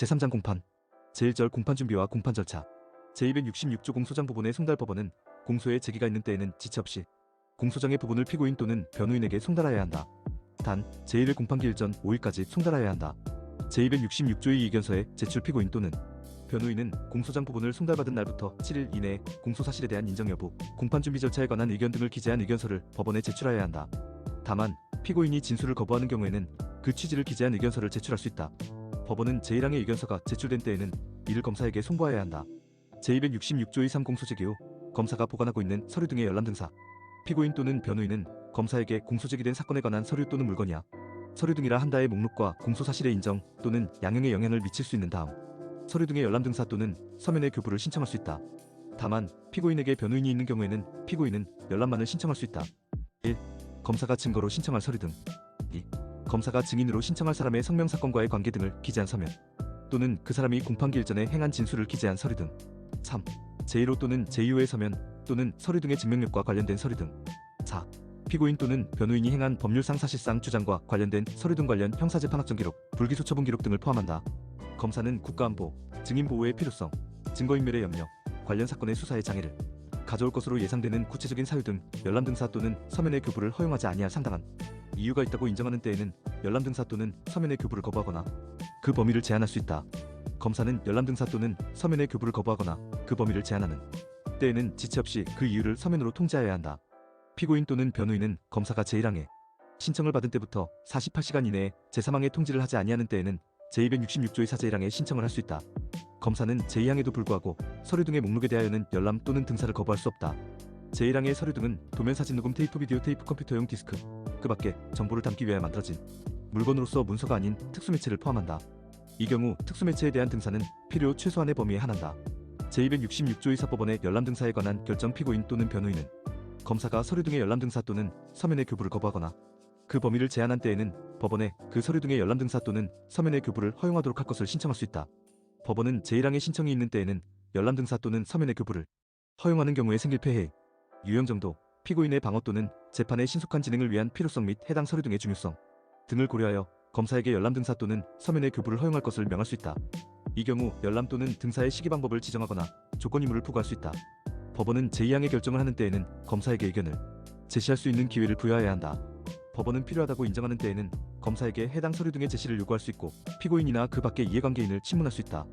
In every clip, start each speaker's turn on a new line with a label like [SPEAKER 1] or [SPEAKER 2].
[SPEAKER 1] 제3장 공판 제1절 공판 준비와 공판 절차 제266조 공소장 부분의 송달법원은 공소에 제기가 있는 때에는 지체 없이 공소장의 부분을 피고인 또는 변호인에게 송달하여야 한다. 단 제1일 공판기일 전 5일까지 송달하여야 한다. 제266조의 이의견서에 제출 피고인 또는 변호인은 공소장 부분을 송달받은 날부터 7일 이내에 공소사실에 대한 인정 여부, 공판 준비 절차에 관한 의견 등을 기재한 의견서를 법원에 제출하여야 한다. 다만 피고인이 진술을 거부하는 경우에는 그 취지를 기재한 의견서를 제출할 수 있다. 법원은 제1항의 의견서가 제출된 때에는 이를 검사에게 송부하여야 한다. 제266조의 3공소제기 후 검사가 보관하고 있는 서류 등의 열람 등사 피고인 또는 변호인은 검사에게 공소제기된 사건에 관한 서류 또는 물건이야 서류 등이라 한다의 목록과 공소사실의 인정 또는 양형에 영향을 미칠 수 있는 다음 서류 등의 열람 등사 또는 서면의 교부를 신청할 수 있다. 다만 피고인에게 변호인이 있는 경우에는 피고인은 열람만을 신청할 수 있다. 1. 검사가 증거로 신청할 서류 등 2. 검사가 증인으로 신청할 사람의 성명사건과의 관계 등을 기재한 서면 또는 그 사람이 공판기일 전에 행한 진술을 기재한 서류 등 3. 제1호 또는 제2호의 서면 또는 서류 등의 증명력과 관련된 서류 등 4. 피고인 또는 변호인이 행한 법률상 사실상 주장과 관련된 서류 등 관련 형사재판확정 기록, 불기소 처분 기록 등을 포함한다. 검사는 국가안보, 증인보호의 필요성, 증거인멸의 염려, 관련 사건의 수사의 장애를 가져올 것으로 예상되는 구체적인 사유 등 열람 등사 또는 서면의 교부를 허용하지 아니할 상당한 이유가 있다고 인정하는 때에는 열람 등사 또는 서면의 교부를 거부하거나 그 범위를 제한할 수 있다. 검사는 열람 등사 또는 서면의 교부를 거부하거나 그 범위를 제한하는 때에는 지체 없이 그 이유를 서면으로 통지하여야 한다. 피고인 또는 변호인은 검사가 제1항에 신청을 받은 때부터 48시간 이내에 제3항에 통지를 하지 아니하는 때에는 제266조의 사1항에 신청을 할 수 있다. 검사는 제2항에도 불구하고 서류 등의 목록에 대하여는 열람 또는 등사를 거부할 수 없다. 제1항의 서류 등은 도면 사진 녹음 테이프 비디오 테이프 컴퓨터용 디스크 그 밖에 정보를 담기 위하여 만들어진 물건으로서 문서가 아닌 특수매체를 포함한다. 이 경우 특수매체에 대한 등사는 필요 최소한의 범위에 한한다. 제266조의 사법원의 열람 등사에 관한 결정 피고인 또는 변호인은 검사가 서류 등의 열람 등사 또는 서면의 교부를 거부하거나 그 범위를 제한한 때에는 법원에 그 서류 등의 열람 등사 또는 서면의 교부를 허용하도록 할 것을 신청할 수 있다. 법원은 제1항의 신청이 있는 때에는 열람 등사 또는 서면의 교부를 허용하는 경우에 생길 폐해, 유형 정도, 피고인의 방어 또는 재판의 신속한 진행을 위한 필요성 및 해당 서류 등의 중요성 등을 고려하여 검사에게 열람 등사 또는 서면의 교부를 허용할 것을 명할 수 있다. 이 경우 열람 또는 등사의 시기 방법을 지정하거나 조건 의무를 부과할 수 있다. 법원은 제2항의 결정을 하는 때에는 검사에게 의견을 제시할 수 있는 기회를 부여해야 한다. 법원은 필요하다고 인정하는 때에는 검사에게 해당 서류 등의 제시를 요구할 수 있고 피고인이나 그 밖의 이해관계인을 신문할 수 있다.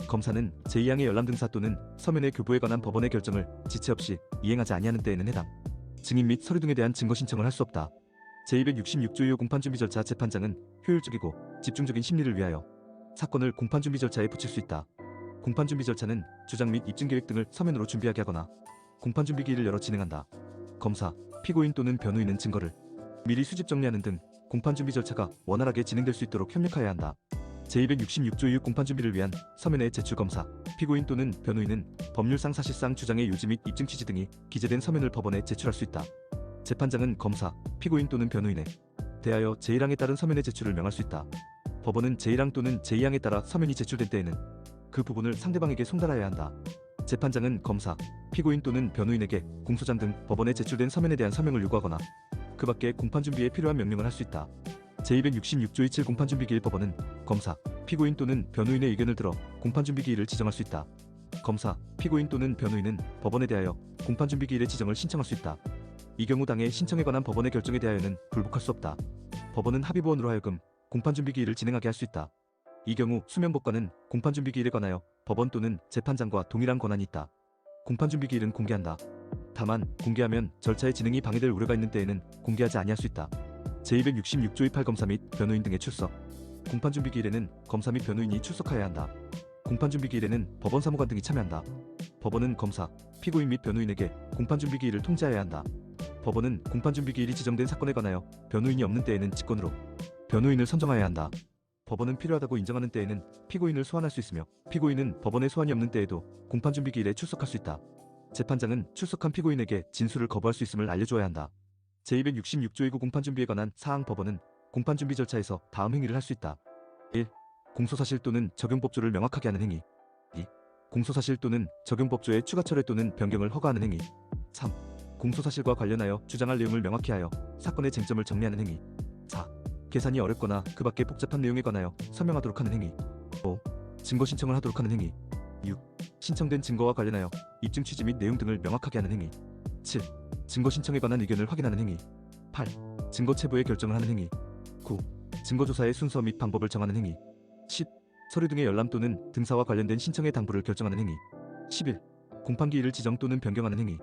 [SPEAKER 1] 검사는 제2항의 열람 등사 또는 서면의 교부에 관한 법원의 결정을 지체 없이 이행하지 아니하는 때에는 해당 증인 및 서류 등에 대한 증거 신청을 할 수 없다. 제266조의 공판준비 절차 재판장은 효율적이고 집중적인 심리를 위하여 사건을 공판준비 절차에 붙일 수 있다. 공판준비 절차는 주장 및 입증계획 등을 서면으로 준비하게 하거나 공판준비기일을 열어 진행한다. 검사, 피고인 또는 변호인은 증거를 미리 수집 정리하는 등 공판준비 절차가 원활하게 진행될 수 있도록 협력하여야 한다. 제266조의 공판준비를 위한 서면의 제출 검사, 피고인 또는 변호인은 법률상 사실상 주장의 요지 및 입증 취지 등이 기재된 서면을 법원에 제출할 수 있다. 재판장은 검사, 피고인 또는 변호인에 대하여 제1항에 따른 서면의 제출을 명할 수 있다. 법원은 제1항 또는 제2항에 따라 서면이 제출된 때에는 그 부분을 상대방에게 송달하여야 한다. 재판장은 검사, 피고인 또는 변호인에게 공소장 등 법원에 제출된 서면에 대한 서명을 요구하거나 그 밖에 공판준비에 필요한 명령을 할 수 있다. 제266조의 7 공판준비기일 법원은 검사, 피고인 또는 변호인의 의견을 들어 공판준비기일을 지정할 수 있다. 검사, 피고인 또는 변호인은 법원에 대하여 공판준비기일의 지정을 신청할 수 있다. 이 경우 당해 신청에 관한 법원의 결정에 대하여는 불복할 수 없다. 법원은 합의부원으로 하여금 공판준비기일을 진행하게 할 수 있다. 이 경우 수면법관은 공판준비기일에 관하여 법원 또는 재판장과 동일한 권한이 있다. 공판준비기일은 공개한다. 다만 공개하면 절차의 진행이 방해될 우려가 있는 때에는 공개하지 아니할 수 있다. 제266조의 8 검사 및 변호인 등의 출석 공판준비기일에는 검사 및 변호인이 출석하여야 한다. 공판준비기일에는 법원 사무관 등이 참여한다. 법원은 검사, 피고인 및 변호인에게 공판준비기일을 통지하여야 한다. 법원은 공판준비기일이 지정된 사건에 관하여 변호인이 없는 때에는 직권으로 변호인을 선정하여야 한다. 법원은 필요하다고 인정하는 때에는 피고인을 소환할 수 있으며 피고인은 법원에 소환이 없는 때에도 공판준비기일에 출석할 수 있다. 재판장은 출석한 피고인에게 진술을 거부할 수 있음을 알려줘야 한다. 제266조의 공판준비에 관한 사항 법원은 공판준비 절차에서 다음 행위를 할 수 있다. 1. 공소사실 또는 적용법조를 명확하게 하는 행위 2. 공소사실 또는 적용법조의 추가 철회 또는 변경을 허가하는 행위 3. 공소사실과 관련하여 주장할 내용을 명확히 하여 사건의 쟁점을 정리하는 행위 4. 계산이 어렵거나 그 밖의 복잡한 내용에 관하여 설명하도록 하는 행위 5. 증거 신청을 하도록 하는 행위. 6. 신청된 증거와 관련하여 입증 취지 및 내용 등을 명확하게 하는 행위. 7. 증거 신청에 관한 의견을 확인하는 행위. 8. 증거 체부의 결정을 하는 행위. 9. 증거 조사의 순서 및 방법을 정하는 행위. 10. 서류 등의 열람 또는 등사와 관련된 신청의 당부를 결정하는 행위. 11. 공판 기일을 지정 또는 변경하는 행위.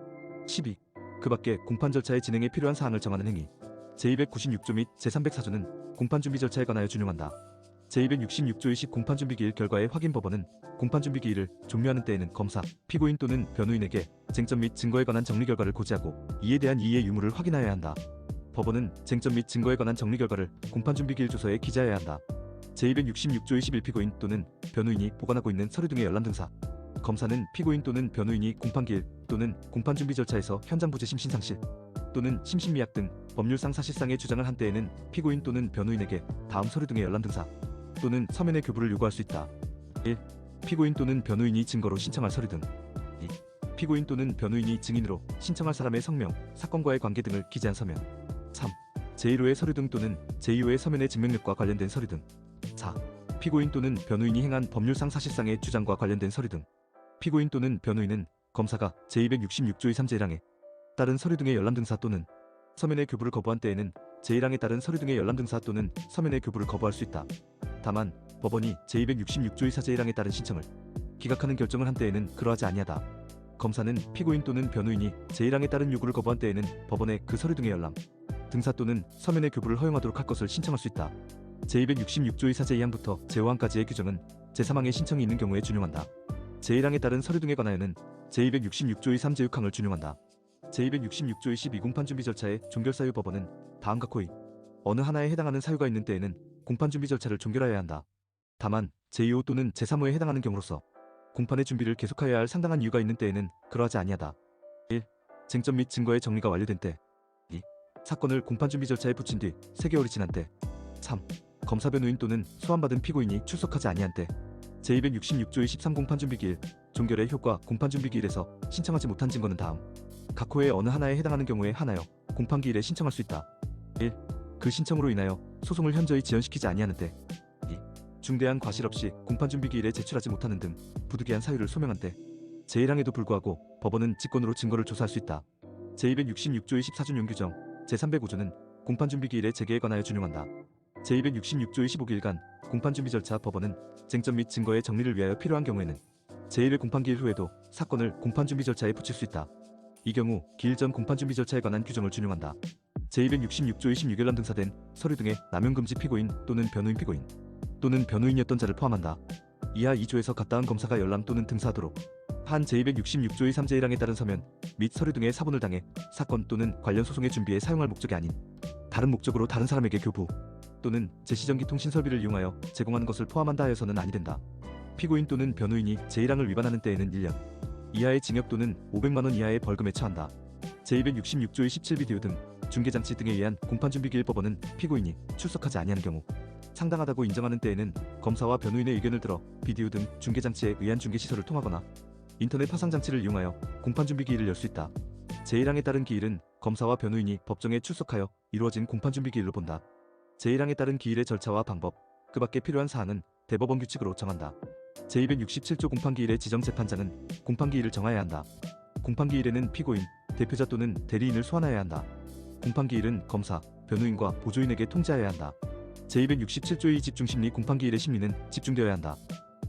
[SPEAKER 1] 12. 그 밖에 공판 절차의 진행에 필요한 사항을 정하는 행위. 제296조 및 제304조는 공판 준비 절차에 관하여 준용한다. 제266조의 10 공판 준비 기일 결과의 확인 법원은 공판 준비 기일을 종료하는 때에는 검사, 피고인 또는 변호인에게 쟁점 및 증거에 관한 정리 결과를 고지하고 이에 대한 이의 유무를 확인하여야 한다. 법원은 쟁점 및 증거에 관한 정리 결과를 공판 준비 기일 조서에 기재해야 한다. 제266조의 11 피고인 또는 변호인이 보관하고 있는 서류 등의 열람 등사. 검사는 피고인 또는 변호인이 공판기일 또는 공판준비 절차에서 현장 부재 심신상실 또는 심신미약 등 법률상 사실상의 주장을 한 때에는 피고인 또는 변호인에게 다음 서류 등의 열람 등사 또는 서면의 교부를 요구할 수 있다. 1. 피고인 또는 변호인이 증거로 신청할 서류 등. 2. 피고인 또는 변호인이 증인으로 신청할 사람의 성명, 사건과의 관계 등을 기재한 서면. 3. 제1호의 서류 등 또는 제2호의 서면의 증명력과 관련된 서류 등. 4. 피고인 또는 변호인이 행한 법률상 사실상의 주장과 관련된 서류 등. 피고인 또는 변호인은 검사가 제266조의 3제 1항에 따른 서류 등의 열람 등사 또는 서면의 교부를 거부한 때에는 제1항에 따른 서류 등의 열람 등사 또는 서면의 교부를 거부할 수 있다. 다만 법원이 제266조의 4제 1항에 따른 신청을 기각하는 결정을 한 때에는 그러하지 아니하다. 검사는 피고인 또는 변호인이 제1항에 따른 요구를 거부한 때에는 법원에 그 서류 등의 열람 등사 또는 서면의 교부를 허용하도록 할 것을 신청할 수 있다. 제266조의 4제 2항부터 제5항까지의 규정은 제3항에 신청이 있는 경우에 준용한다. 제1항에 따른 서류 등에 관하여는 제266조의 3제 6항을 준용한다. 제266조의 12 공판준비 절차의 종결사유 법원은 다음과 코이 어느 하나에 해당하는 사유가 있는 때에는 공판준비 절차를 종결하여야 한다. 다만 제2호 또는 제3호에 해당하는 경우로서 공판의 준비를 계속하여야 할 상당한 이유가 있는 때에는 그러하지 아니하다. 1. 쟁점 및 증거의 정리가 완료된 때. 2. 사건을 공판준비 절차에 붙인 뒤 3개월이 지난 때. 3. 검사 변호인 또는 소환받은 피고인이 출석하지 아니한 때. 제266조의 13 공판준비기일 종결의 효과 공판준비기일에서 신청하지 못한 증거는 다음 각 호의 어느 하나에 해당하는 경우에 하나여 공판기일에 신청할 수 있다. 1. 그 신청으로 인하여 소송을 현저히 지연시키지 아니하는 때. 2. 중대한 과실 없이 공판준비기일에 제출하지 못하는 등 부득이한 사유를 소명한 때. 제1항에도 불구하고 법원은 직권으로 증거를 조사할 수 있다. 제266조의 14준용 규정 제305조는 공판준비기일의 재개에 관하여 준용한다. 제266조의 15기일간 공판준비 절차 법원은 쟁점 및 증거의 정리를 위하여 필요한 경우에는 제1회 공판기일 후에도 사건을 공판준비 절차에 붙일 수 있다. 이 경우 기일 전 공판준비 절차에 관한 규정을 준용한다. 제266조의 16열람 등사된 서류 등의 남용금지 피고인 또는 변호인 피고인 또는 변호인이었던 자를 포함한다. 이하 2조에서 같다한 검사가 열람 또는 등사하도록 한 제266조의 3제 1항에 따른 서면 및 서류 등의 사본을 당해 사건 또는 관련 소송의 준비에 사용할 목적이 아닌 다른 목적으로 다른 사람에게 교부 또는 제시전기 통신 설비를 이용하여 제공하는 것을 포함한다 하여서는 아니 된다. 피고인 또는 변호인이 제1항을 위반하는 때에는 1년 이하의 징역 또는 500만 원 이하의 벌금에 처한다. 제266조의 17비디오 등 중개장치 등에 의한 공판준비기일 법원은 피고인이 출석하지 아니하는 경우 상당하다고 인정하는 때에는 검사와 변호인의 의견을 들어 비디오 등 중개장치에 의한 중개시설을 통하거나 인터넷 화상장치를 이용하여 공판준비기일을 열 수 있다. 제1항에 따른 기일은 검사와 변호인이 법정에 출석하여 이루어진 공판준비기일로 본다. 제1항에 따른 기일의 절차와 방법, 그 밖에 필요한 사항은 대법원 규칙으로 정한다. 제267조 공판기일의 지정 재판장은 공판기일을 정하여야 한다. 공판기일에는 피고인, 대표자 또는 대리인을 소환하여야 한다. 공판기일은 검사, 변호인과 보조인에게 통지하여야 한다. 제267조의 집중심리 공판기일의 심리는 집중되어야 한다.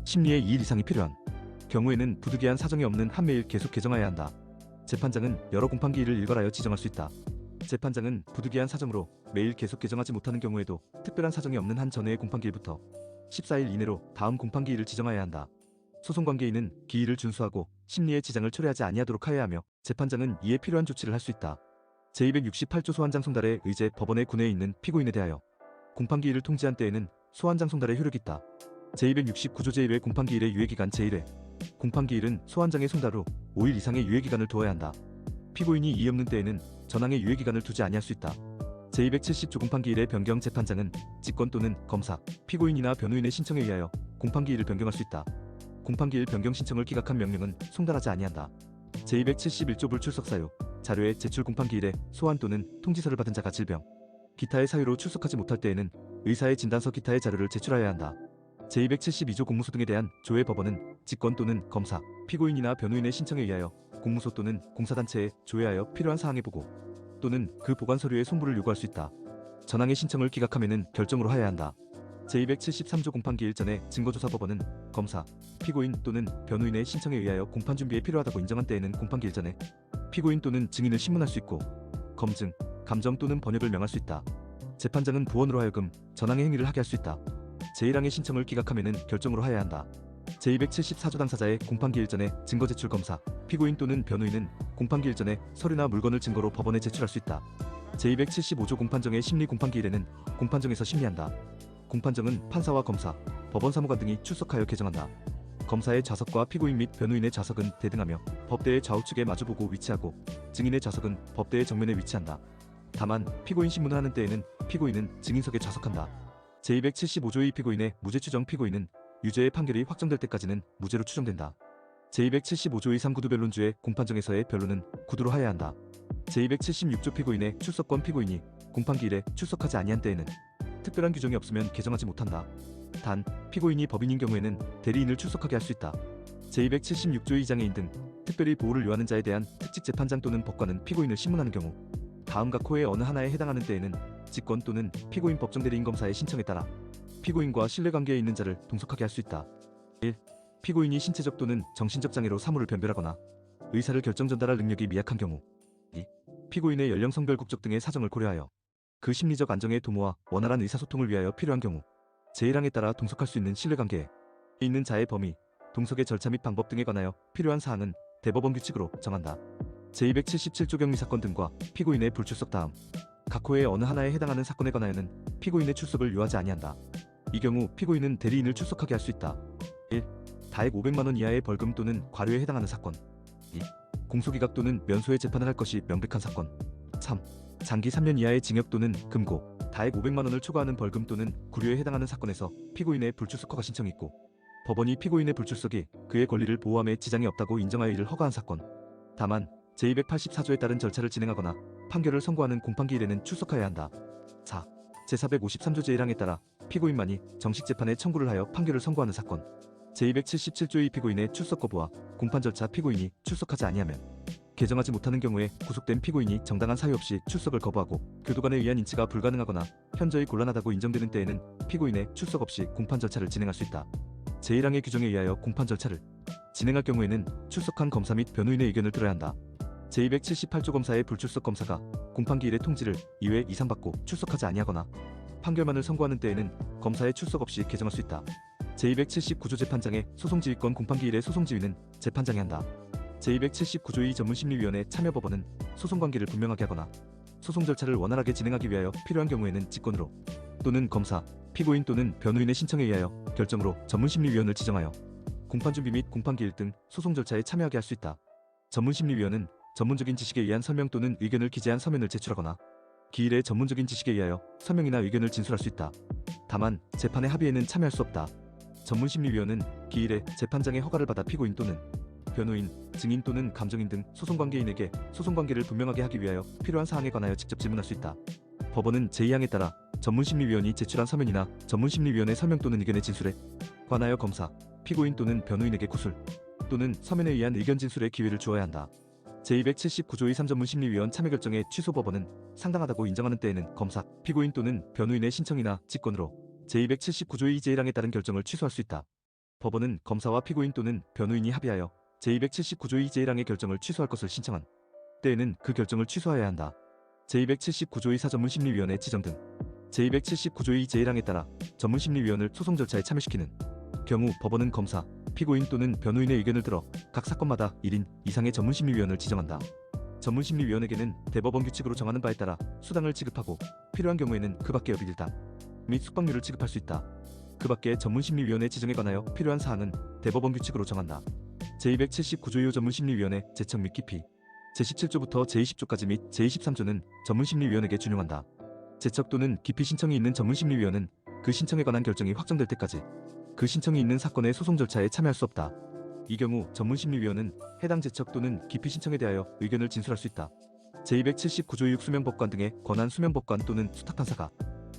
[SPEAKER 1] 심리에 2일 이상이 필요한 경우에는 부득이한 사정이 없는 한 매일 계속 개정하여야 한다. 재판장은 여러 공판기일을 일괄하여 지정할 수 있다. 재판장은 부득이한 사정으로 매일 계속 개정하지 못하는 경우에도 특별한 사정이 없는 한 전회의 공판기일부터 14일 이내로 다음 공판기일을 지정하여야 한다. 소송관계인은 기일을 준수하고 심리에 지장을 초래하지 아니하도록 하여야 하며 재판장은 이에 필요한 조치를 할 수 있다. 제268조 소환장 송달의 의제 법원의 군내에 있는 피고인에 대하여 공판기일을 통지한 때에는 소환장 송달의 효력이 있다. 제269조 제1회 공판기일의 유예기간 제1회 공판기일은 소환장의 송달 후 5일 이상의 유예기간을 두어야 한다. 피고인이 이의 없는 때에는 전항의 유예기간을 두지 아니할 수 있다. 제270조 공판기일의 변경 재판장은 직권 또는 검사, 피고인이나 변호인의 신청에 의하여 공판기일을 변경할 수 있다. 공판기일 변경 신청을 기각한 명령은 송달하지 아니한다. 제271조 불출석 사유, 자료의 제출 공판기일에 소환 또는 통지서를 받은 자가 질병, 기타의 사유로 출석하지 못할 때에는 의사의 진단서 기타의 자료를 제출하여야 한다. 제272조 공무소 등에 대한 조회 법원은 직권 또는 검사, 피고인이나 변호인의 신청에 의하여 공무소 또는 공사단체에 조회하여 필요한 사항의 보고 또는 그 보관 서류의 송부를 요구할 수 있다. 전항의 신청을 기각하면은 결정으로 하여야 한다. 제273조 공판기일 전에 증거조사법원은 검사, 피고인 또는 변호인의 신청에 의하여 공판 준비에 필요하다고 인정한 때에는 공판기일 전에 피고인 또는 증인을 신문할 수 있고 검증, 감정 또는 번역을 명할 수 있다. 재판장은 부원으로 하여금 전항의 행위를 하게 할 수 있다. 제1항의 신청을 기각하면은 결정으로 하여야 한다. 제274조 당사자의 공판기일 전에 증거 제출 검사, 피고인 또는 변호인은 공판기일 전에 서류나 물건을 증거로 법원에 제출할 수 있다. 제275조 공판정의 심리 공판기일에는 공판정에서 심리한다. 공판정은 판사와 검사, 법원 사무관 등이 출석하여 개정한다. 검사의 좌석과 피고인 및 변호인의 좌석은 대등하며 법대의 좌우측에 마주보고 위치하고 증인의 좌석은 법대의 정면에 위치한다. 다만 피고인 신문을 하는 때에는 피고인은 증인석에 좌석한다. 제275조의 피고인의 무죄 추정 피고인은 유죄의 판결이 확정될 때까지는 무죄로 추정된다. 제275조의 3구두 변론주의 공판정에서의 변론은 구두로 하여야 한다. 제276조 피고인의 출석권 피고인이 공판기일에 출석하지 아니한 때에는 특별한 규정이 없으면 개정하지 못한다. 단, 피고인이 법인인 경우에는 대리인을 출석하게 할 수 있다. 제276조의 장애인 등 특별히 보호를 요하는 자에 대한 특직 재판장 또는 법관은 피고인을 신문하는 경우 다음 각 호의 어느 하나에 해당하는 때에는 직권 또는 피고인 법정 대리인 검사의 신청에 따라 피고인과 신뢰관계에 있는 자를 동석하게 할 수 있다. 1. 피고인이 신체적 또는 정신적 장애로 사무를 변별하거나 의사를 결정 전달할 능력이 미약한 경우 2. 피고인의 연령 성별 국적 등의 사정을 고려하여 그 심리적 안정의 도모와 원활한 의사소통을 위하여 필요한 경우 제1항에 따라 동석할 수 있는 신뢰관계에 있는 자의 범위, 동석의 절차 및 방법 등에 관하여 필요한 사항은 대법원 규칙으로 정한다. 제277조 격리 사건 등과 피고인의 불출석 다음 각 호의 어느 하나에 해당하는 사건에 관하여는 피고인의 출석을 요하지 아니한다. 이 경우 피고인은 대리인을 출석하게 할 수 있다. 1. 다액 500만 원 이하의 벌금 또는 과료에 해당하는 사건. 2. 공소기각 또는 면소의 재판을 할 것이 명백한 사건. 3. 장기 3년 이하의 징역 또는 금고, 다액 500만 원을 초과하는 벌금 또는 구류에 해당하는 사건에서 피고인의 불출석 허가 신청이 있고 법원이 피고인의 불출석이 그의 권리를 보호함에 지장이 없다고 인정하여 이를 허가한 사건. 다만 제284조에 따른 절차를 진행하거나 판결을 선고하는 공판기일에는 출석하여야 한다. 4. 제453조 제1항에 따라 피고인만이 정식 재판에 청구를 하여 판결을 선고하는 사건. 제277조의 피고인의 출석 거부와 공판 절차 피고인이 출석하지 아니하면 개정하지 못하는 경우에 구속된 피고인이 정당한 사유 없이 출석을 거부하고 교도관에 의한 인치가 불가능하거나 현저히 곤란하다고 인정되는 때에는 피고인의 출석 없이 공판 절차를 진행할 수 있다. 제1항의 규정에 의하여 공판 절차를 진행할 경우에는 출석한 검사 및 변호인의 의견을 들어야 한다. 제278조 검사의 불출석 검사가 공판기일의 통지를 2회 이상 받고 출석하지 아니하거나 판결만을 선고하는 때에는 검사의 출석 없이 개정할 수 있다. 제279조 재판장의 소송지휘권 공판기일의 소송지휘는 재판장이 한다. 제279조의 전문심리위원회 참여법원은 소송관계를 분명하게 하거나 소송 절차를 원활하게 진행하기 위하여 필요한 경우에는 직권으로 또는 검사, 피고인 또는 변호인의 신청에 의하여 결정으로 전문심리위원을 지정하여 공판준비 및 공판기일 등 소송 절차에 참여하게 할 수 있다. 전문심리위원은 전문적인 지식에 의한 설명 또는 의견을 기재한 서면을 제출하거나 기일의 전문적인 지식에 의하여 서명이나 의견을 진술할 수 있다. 다만 재판의 합의에는 참여할 수 없다. 전문심리위원은 기일에 재판장의 허가를 받아 피고인 또는 변호인, 증인 또는 감정인 등 소송관계인에게 소송관계를 분명하게 하기 위하여 필요한 사항에 관하여 직접 질문할 수 있다. 법원은 제2항에 따라 전문심리위원이 제출한 서면이나 전문심리위원의 설명 또는 의견의 진술에 관하여 검사, 피고인 또는 변호인에게 구술 또는 서면에 의한 의견 진술의 기회를 주어야 한다. 제279조의 3전문심리위원 참여결정의 취소 법원은 상당하다고 인정하는 때에는 검사, 피고인 또는 변호인의 신청이나 직권으로 제279조의 제1항에 따른 결정을 취소할 수 있다. 법원은 검사와 피고인 또는 변호인이 합의하여 제279조의 제1항의 결정을 취소할 것을 신청한 때에는 그 결정을 취소하여야 한다. 제279조의 4전문심리위원회 지정 등 제279조의 제1항에 따라 전문심리위원을 소송 절차에 참여시키는 경우 법원은 검사, 피고인 또는 변호인의 의견을 들어 각 사건마다 1인 이상의 전문심리위원을 지정한다. 전문심리위원에게는 대법원 규칙으로 정하는 바에 따라 수당을 지급하고 필요한 경우에는 그 밖의 여비일당 및 숙박료를 지급할 수 있다. 그 밖에 전문심리위원회 지정에 관하여 필요한 사항은 대법원 규칙으로 정한다. 제279조 2호 전문심리위원회 제청 및 기피 제17조부터 제20조까지 및 제23조는 전문심리위원에게 준용한다. 제척 또는 기피 신청이 있는 전문심리위원은 그 신청에 관한 결정이 확정될 때까지 그 신청이 있는 사건의 소송 절차에 참여할 수 없다. 이 경우 전문심리위원은 해당 제척 또는 기피 신청에 대하여 의견을 진술할 수 있다. 제279조 6 수명법관 등의 권한 수명법관 또는 수탁판사가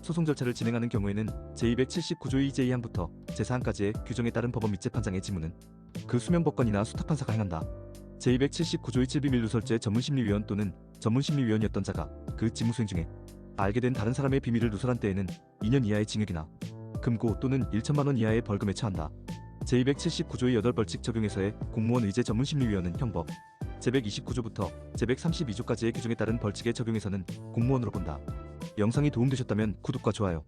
[SPEAKER 1] 소송 절차를 진행하는 경우에는 제279조 2제2항부터 제4항까지의 규정에 따른 법원 및 재판장의 지무는 그 수명법관이나 수탁판사가 행한다. 제279조 271 누설죄 전문심리위원 또는 전문심리위원이었던 자가 그 직무 수행 중에 알게 된 다른 사람의 비밀을 누설한 때에는 2년 이하의 징역이나 금고 또는 1천만 원 이하의 벌금에 처한다. 제279조의 8벌칙 적용에서의 공무원 의제 전문심리위원은 형법 제129조부터 제132조까지의 규정에 따른 벌칙의 적용에서는 공무원으로 본다. 영상이 도움되셨다면 구독과 좋아요